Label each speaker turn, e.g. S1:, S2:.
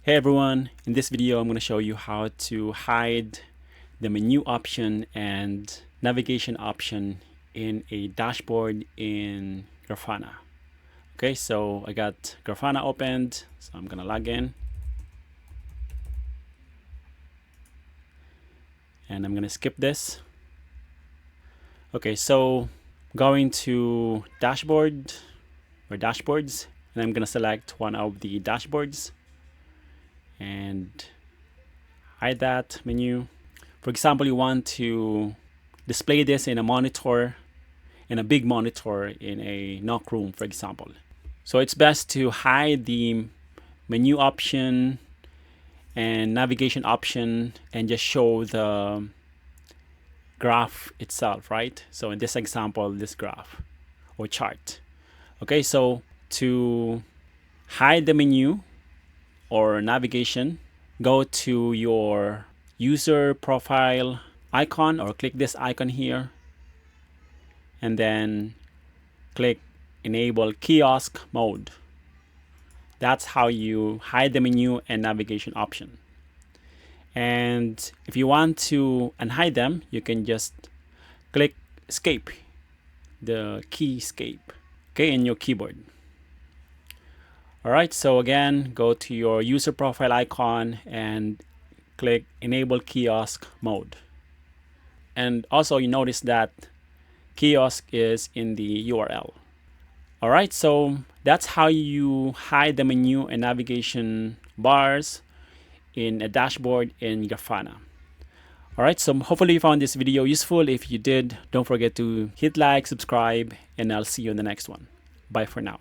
S1: Hey everyone, in this video I'm going to show you how to hide the menu option and navigation option in a dashboard in Grafana. Okay, so I got Grafana opened, so I'm going to log in. And I'm going to skip this. Okay, so going to dashboard or dashboards, and I'm going to select one of the dashboards and hide that menu. For example, you want to display this in a monitor, in a big monitor in a NOC room, for example. So it's best to hide the menu option and navigation option and just show the graph itself, right? So in this example, this graph or chart. Okay, so to hide the menu or navigation, go to your user profile icon or click this icon here and then click enable kiosk mode. That's how you hide the menu and navigation option. And if you want to unhide them, you can just click escape, the key escape, okay, in your keyboard. All right, so again, go to your user profile icon and click enable kiosk mode. And also you notice that kiosk is in the URL. All right, so that's how you hide the menu and navigation bars in a dashboard in Grafana. All right, so hopefully you found this video useful. If you did, don't forget to hit like, subscribe, and I'll see you in the next one. Bye for now.